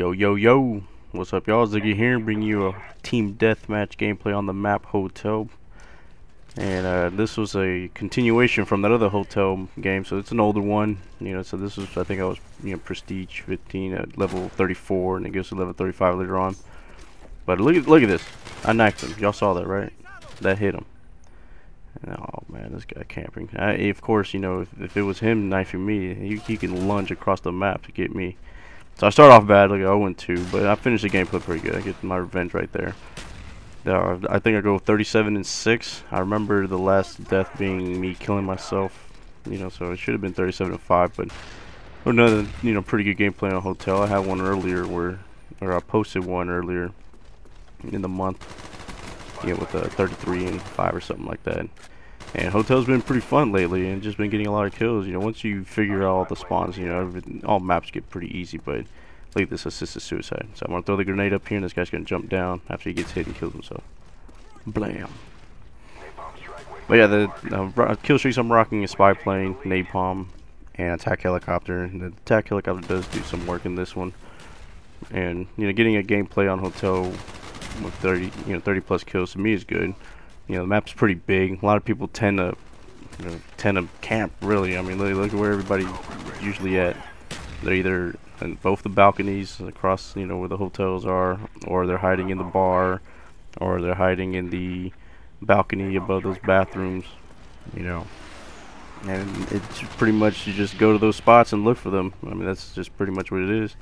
Yo, yo, yo. What's up, y'all? Ziggy here, bringing you a team deathmatch gameplay on the map Hotel. And this was a continuation from that other Hotel game, so it's an older one. You know, so this was, I think I was, Prestige 15 at level 34, and it goes to level 35 later on. But look at this. I knifed him. Y'all saw that, right? That hit him. Oh man, this guy camping. Of course, you know, if it was him knifing me, he can lunge across the map to get me. So I start off bad, like 0-2, but I finished the gameplay pretty good. I get my revenge right there. I think I go 37-6. I remember the last death being me killing myself, you know, so it should have been 37-5. But another, pretty good gameplay on Hotel. I had one earlier or I posted one earlier in the month, with a 33-5 or something like that. And Hotel's been pretty fun lately, and just been getting a lot of kills. You know, once you figure out all the spawns, all maps get pretty easy. But look at this assisted suicide. So I'm gonna throw the grenade up here, and this guy's gonna jump down after he gets hit and kills himself. Blam. But yeah, the kill streaks I'm rocking is spy plane, napalm, and attack helicopter. And the attack helicopter does do some work in this one. And getting a gameplay on Hotel with 30 plus kills to me is good. The map's pretty big. A lot of people tend to camp, really. I mean, look at where everybody's usually at. They're either in both the balconies across, where the hotels are, or they're hiding in the bar, or they're hiding in the balcony above those bathrooms, And it's pretty much, you just go to those spots and look for them. I mean, that's just pretty much what it is.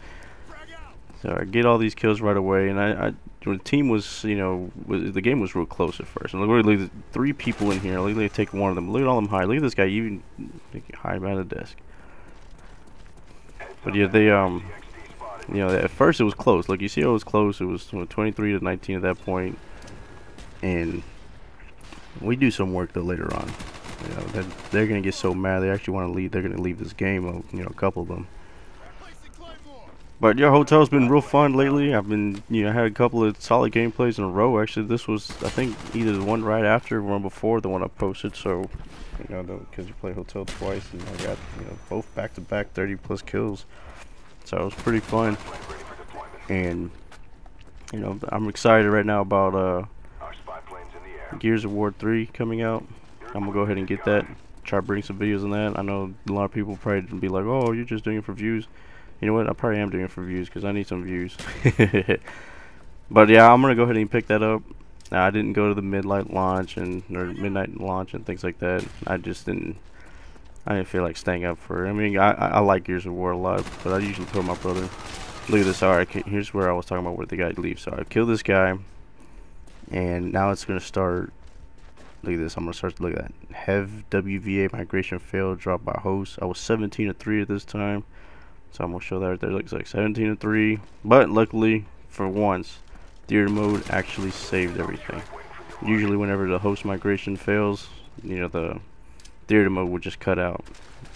So I get all these kills right away, and the team was, the game was real close at first. And look at 3 people in here. Look, they take one of them. Look at all them hide. Look at this guy even hide behind the desk. But yeah, they at first it was close. Like you see, it was close. It was 23-19 at that point, and we do some work though later on. They're gonna get so mad they actually want to leave. They're gonna leave this game. A couple of them. But yeah, Hotel's been real fun lately. I've been, had a couple of solid gameplays in a row. Actually, this was, I think, either the one right after or one before the one I posted. So, because you play Hotel twice, and I got, both back-to-back 30 plus kills. So it was pretty fun. And, I'm excited right now about Gears of War 3 coming out. I'm gonna go ahead and get that. Try to bring some videos on that. I know a lot of people probably be like, "Oh, you're just doing it for views." You know what? I probably am doing it for views because I need some views. But yeah, I'm gonna go ahead and pick that up. I didn't go to the midnight launch or midnight launch and things like that. I didn't feel like staying up for it. I mean, I like Gears of War a lot, but I usually throw my brother. Look at this. All right, here's where I was talking about where the guy leaves. So I killed this guy, and now it's gonna start. Look at this. I'm gonna start to look at that. Hev WVA migration failed. Dropped by host. I was 17-3 at this time. So I'm gonna show that right there. Looks like 17-3, but luckily for once, theater mode actually saved everything. Usually, whenever the host migration fails, the theater mode would just cut out.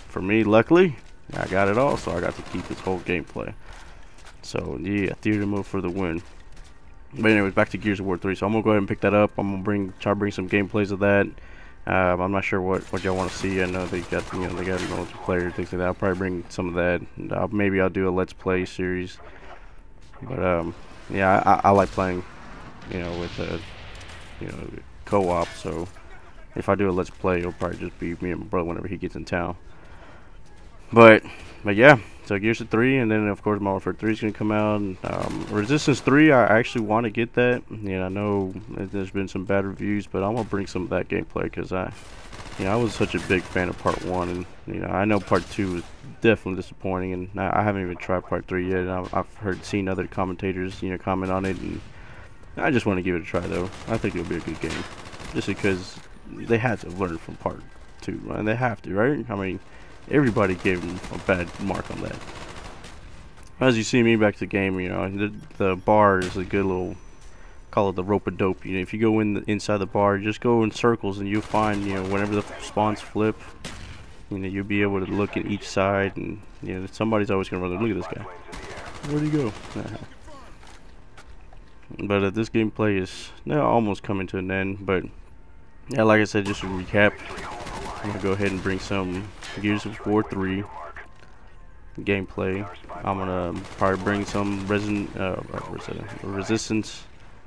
For me, luckily, I got it all, so I got to keep this whole gameplay. So yeah, theater mode for the win. But anyways, back to Gears of War 3. So I'm gonna go ahead and pick that up. I'm gonna try to bring some gameplays of that. I'm not sure what y'all want to see. I know they got they got multiplayer things like that. I'll probably bring some of that. And maybe I'll do a let's play series. But yeah, I like playing, with co-op. So if I do a let's play, it'll probably just be me and my brother whenever he gets in town. But yeah, so Gears of 3, and then of course Modern Warfare 3 is gonna come out. And, Resistance 3, I actually want to get that. I know there's been some bad reviews, but I'm gonna bring some of that gameplay because I was such a big fan of Part 1, and I know Part 2 was definitely disappointing, and I haven't even tried Part 3 yet. And I've seen other commentators comment on it, and I just want to give it a try though. I think it'll be a good game, just because they had to learn from Part 2, and they have to, right? I mean, everybody gave them a bad mark on that. As you see me back to the game, the bar is a good little, call it the rope-a-dope. If you go inside the bar, just go in circles and you'll find, whenever the spawns flip, you'll be able to look at each side, and somebody's always gonna run. Look at this guy. Where'd he go? But this gameplay is now almost coming to an end. But yeah, like I said, just to recap, I'm gonna go ahead and bring some Gears of War 3. gameplay. I'm gonna probably bring some Resistance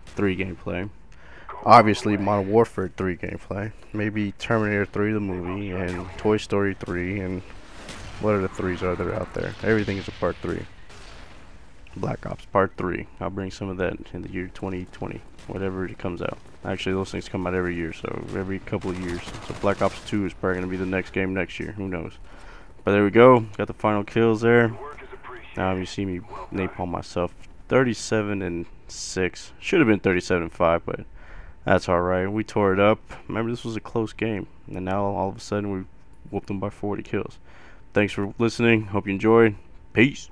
3 gameplay. Obviously, Modern Warfare 3 gameplay. Maybe Terminator 3 the movie, and Toy Story 3, and what other 3s are there out there? Everything is a part 3. Black Ops Part 3. I'll bring some of that in the year 2020, whatever it comes out. Actually, those things come out every year, so every couple of years. So Black Ops 2 is probably going to be the next game next year. Who knows? But there we go. Got the final kills there. Now you see me napalm myself. 37-6. Should have been 37-5, but that's alright. We tore it up. Remember, this was a close game. And now, all of a sudden, we whooped them by 40 kills. Thanks for listening. Hope you enjoyed. Peace.